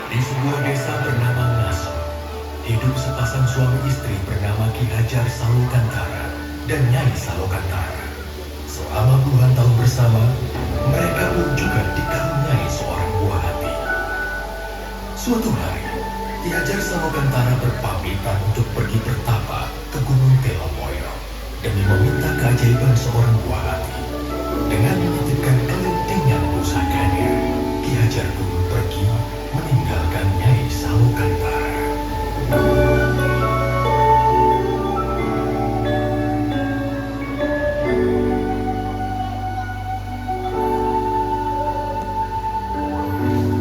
Di sebuah desa bernama Ngaso, hidup sepasang suami istri bernama Ki Hajar Salokantara dan Nyai Salokantara. Selama puluhan tahun bersama, mereka pun juga dikaruniai seorang buah hati. Suatu hari, Ki Hajar Salokantara berpamitan untuk pergi bertapa ke Gunung Telomoyo demi meminta keajaiban seorang buah hati. Dengan menitipkan kelintingan pusakanya, Ki Hajar pun pergi meninggalkan Nyai Salokantara.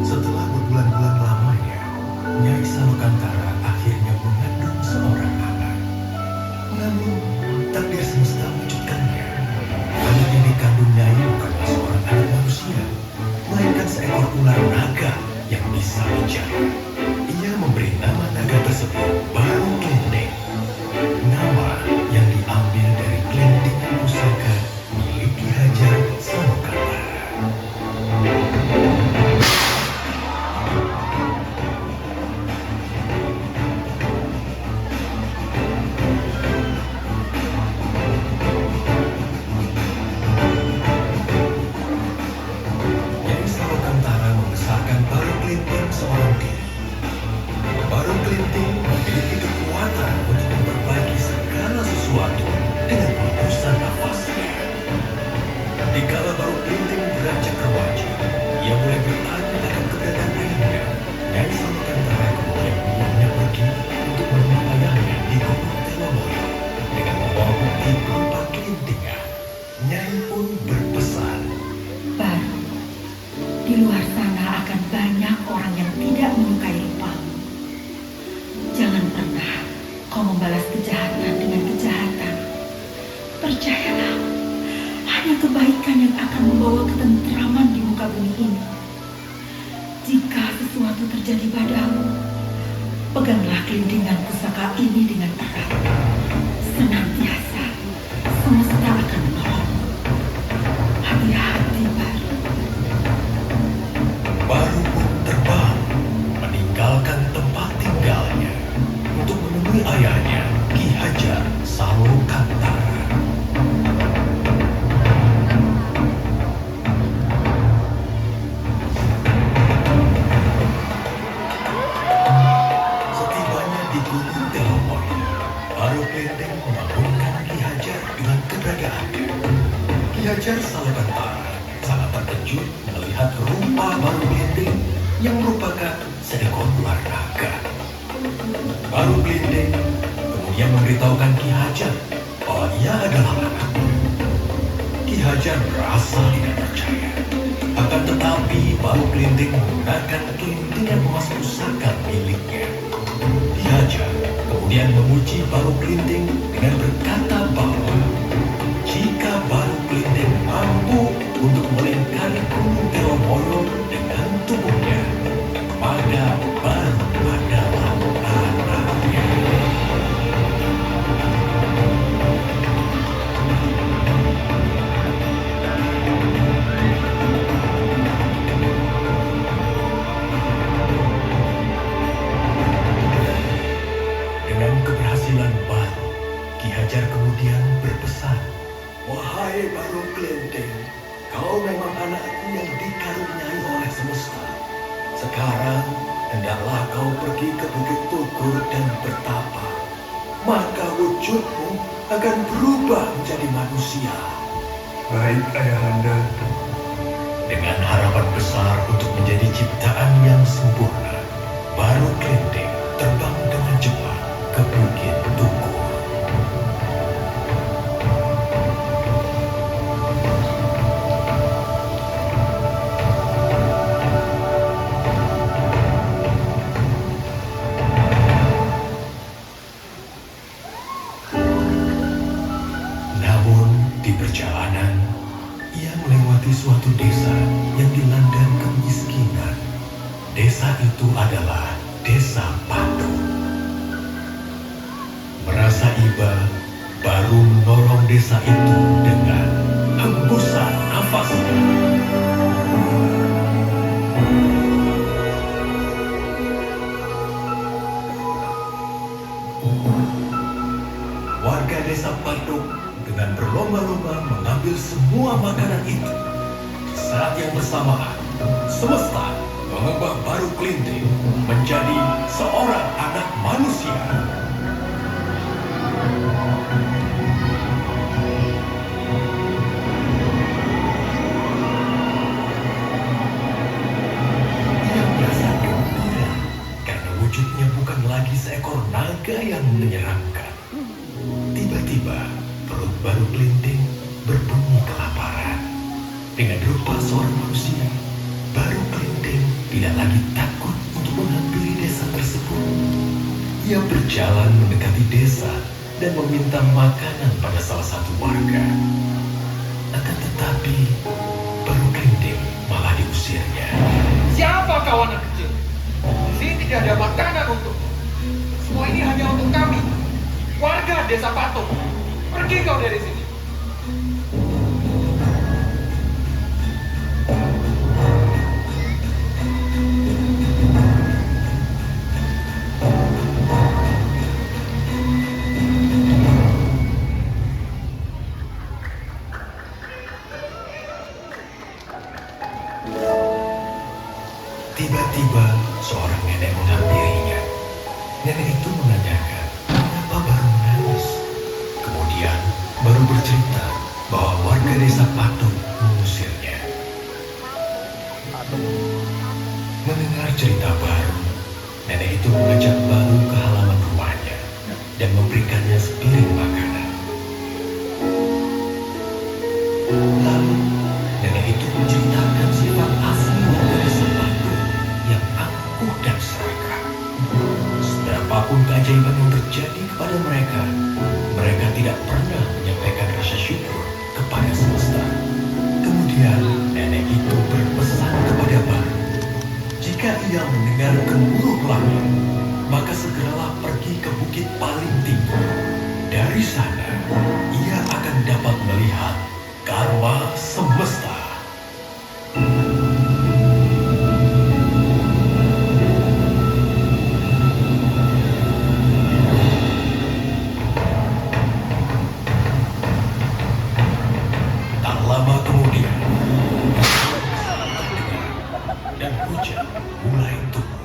Setelah berbulan-bulan lamanya, Nyai Salokantara akhirnya mengandung seorang anak. Namun, takdir semesta mewujudkannya. Anak yang dikandung Nyai bukanlah seorang anak manusia, melainkan seekor ular naga yang bisa bicara. Ia memberi nama naga tersebut Baru Klenteng. Nama yang diambil dari kelentingan pusaka milik Ki Hajar Salokantara. Nyai Salokantara membesarkan Baru Klenteng seorang diri. Baru Klenteng memiliki kekuatan untuk memperbaiki segala sesuatu dengan hembusan nafasnya. Dikala Baru Klenteng beranjak remaja, ia mulai bertanya akan keberadaan ayahnya. Nyai Salokantara kemudian membuatnya pergi untuk menemui ayahnya di Gunung Telomoyo dengan membawa bukti berupa kelintingan. Nyai pun berpesan, Baru, di luar sana akan banyak orang yang tidak menyukai rupamu. Jangan pernah kau membalas kejahatan dengan kejahatan. Percayalah, hanya kebaikan yang akan membawa ketentraman di muka bumi ini. Jika sesuatu terjadi padamu, peganglah kelintingan pusaka ini dengan erat. Senantiasa, semesta akan menolongmu. Hati-hati, Baru. Baru pun terbang meninggalkan tempat tinggalnya untuk menemui ayahnya Ki Hajar Salokantara. Setibanya di Gunung Telomoyo, Baru Klenteng membangunkan Ki Hajar dengan keberadaannya. Ki Hajar Salokantara sangat terkejut melihat rupa Baru Klenteng yang merupakan seekor ular naga. Baru Klenteng kemudian memberitahukan Ki Hajar bahwa ia adalah anaknya. Ki Hajar merasa tidak percaya. Akan tetapi Baru Klenteng menggunakan kelintingan emas pusaka miliknya. Ki Hajar kemudian memuji Baru Klenteng dengan berkata bahwa jika Baru Klenteng mampu untuk melingkari Gunung Telomoyo dengan tubuhnya, maka Baru adalah anaknya. Dengan keberhasilan Baru, Ki Hajar kemudian berpesan, "Wahai Baru Klenteng, kau memang anakku yang dikaruniai oleh semesta. Sekarang, hendaklah kau pergi ke Bukit Tugur dan bertapa. Maka wujudmu akan berubah menjadi manusia." Baik, Ayahanda. Dengan harapan besar untuk menjadi ciptaan yang sempurna, Baru Klenteng terbang dengan cepat ke Bukit Tugur. Namun di perjalanan, ia melewati suatu desa yang dilanda kemiskinan. Desa itu adalah Desa Patu. Merasa iba, Baru menolong desa itu dengan hembusan nafasnya. itu, saat yang bersamaan, semesta mengubah Baru Klinting menjadi seorang anak manusia. Ia merasa gembira karena wujudnya bukan lagi seekor naga yang menyeramkan. Tiba-tiba, perut Baru Klinting berbunyi kelaparan. Dengan rupa seorang manusia, Baru Klinting tidak lagi takut untuk menghampiri desa tersebut. Ia berjalan mendekati desa dan meminta makanan pada salah satu warga. Akan tetapi, Baru Klinting malah diusirnya. Siapa kau anak kecil? Di sini tidak ada makanan untukmu. Semua ini hanya untuk kami, warga desa Patung. Pergi kau dari sini. Tiba-tiba seorang nenek menghampirinya. Nenek itu menanyakan mengapa Baru menangis. Kemudian Baru bercerita bahwa warga desa Patung mengusirnya. Mendengar cerita Baru, nenek itu mengajak Baru ke halaman rumahnya dan memberikannya sepiring makanan. Lalu nenek itu menceritakan sifat asli warga desa Patung yang angkuh dan serakah. Seberapapun keajaiban yang terjadi kepada mereka, mereka tidak pernah menyampaikan rasa syukur kepada semesta. Kemudian nenek itu berpesan kepada Baru, jika ia mendengar gemuruh langit, maka segeralah pergi ke bukit paling tinggi. Dari sana, ia akan dapat melihat karma semesta. Tak lama kemudian, dan hujan mulai turun.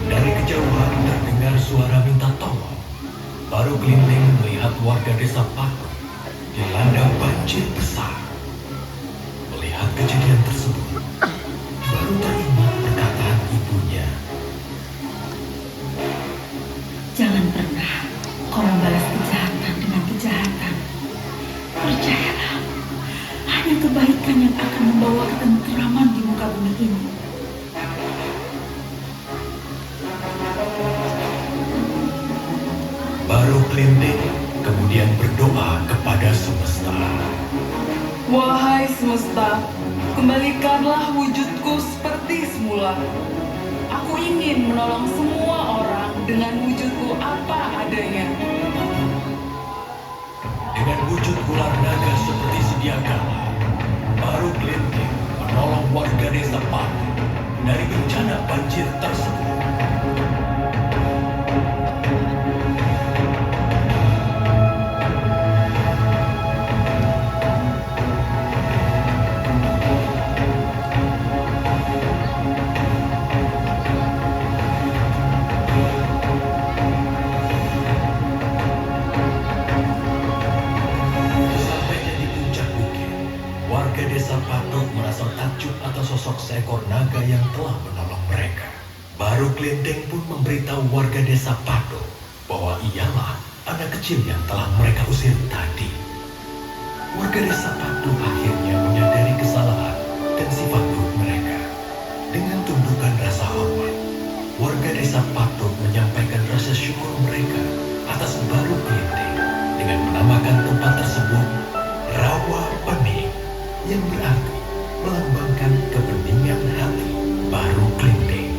Dari kejauhan terdengar suara minta tolong. Baru Klinting melihat warga desa Patung dilanda banjir besar. Melihat kejadian tersebut, Baru teringat perkataan ibunya. Jangan pernah kau membalas kejahatan dengan kejahatan. Percayalah, hanya kebaikan yang akan membawa ketentraman di muka bumi ini. Baru Klinting kemudian berdoa kepada semesta. Wahai semesta, kembalikanlah wujudku seperti semula. Aku ingin menolong semua orang dengan wujudku apa adanya. Dengan wujud ular naga seperti sedia kala, Baru Klinting menolong warga desa Patung dari bencana banjir tersebut. Sampainya di puncak bukit, warga desa Patung merasa takjub atas sosok seekor naga yang telah menolong mereka. Baru Klinting pun memberitahu warga desa Patung bahwa ialah anak kecil yang telah mereka usir tadi. Warga desa Patung akhirnya menyadari kesalahan dan sifat buruk mereka. Dengan tundukan rasa hormat, warga desa Patung menyampaikan rasa syukur mereka atas Baru Klinting dengan menamakan tempat tersebut Rawa Pening, yang berarti melambangkan kebeningan hati Baru Klinting.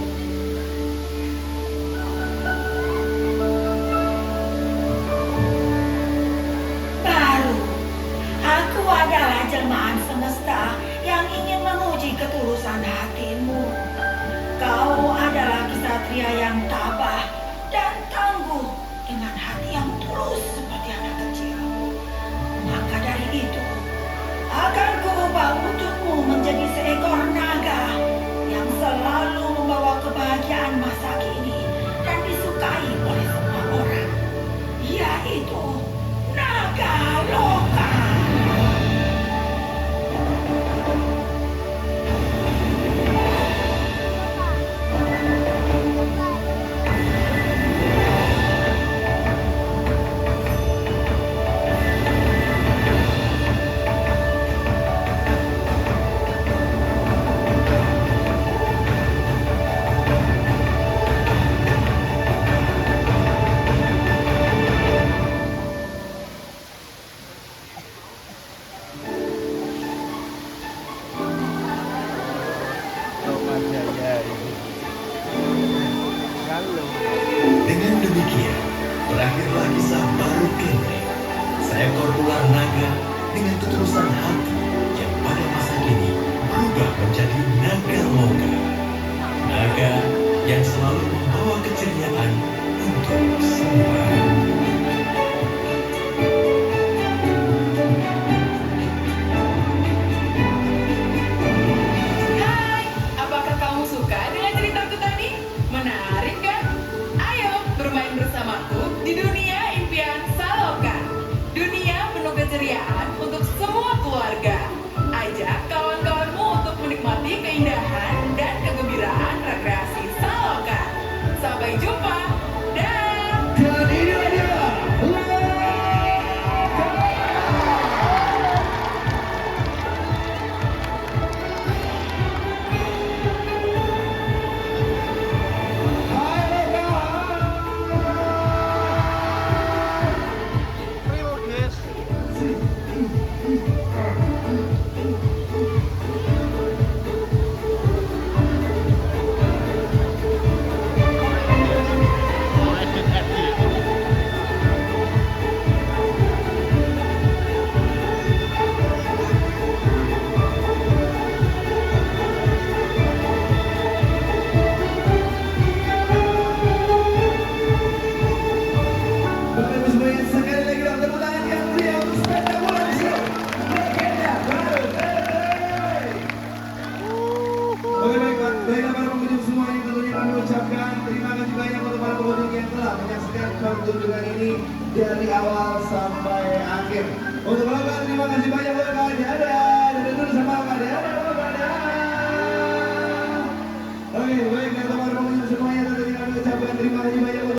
Baru Satria yang tabah dan tangguh dengan hati yang tulus seperti anak kecil. Maka dari itu, akan kuubah wujudmu menjadi seekor naga yang selalu membawa kebahagiaan masa kini dan disukai oleh semua orang, yaitu Naga Loka. Dengan demikian, berakhirlah kisah baru Klenteng, seekor ular naga dengan ketulusan hati yang pada masa kini berubah menjadi Naga Loka. Naga yang selalu membawa keceriaan untuk semua. Hai, apakah kamu suka dengan ceritaku tadi? Menarik kan? Ayo bermain bersamaku di dunia impian Saloka. Dunia penuh keceriaan untuk semua keluarga. Ajak kawan-kawanmu untuk menikmati keindahan dan kegembiraan rekreasi Saloka. Sampai jumpa. Dan Bapak semuanya sekali lagi dong tepuk tangan yang meriah untuk spektakuler show legenda baru. Oke baik Pak, baiklah para pengunjung semuanya, tentunya kami ucapkan terima kasih banyak untuk para pengunjung yang telah menyaksikan pertunjukan ini dari awal sampai akhir. Untuk Bapak terima kasih banyak buat Bapak. Dadah, dadah dulu sama Bapak. Dadah, Bapak. Dadah. Oke baik.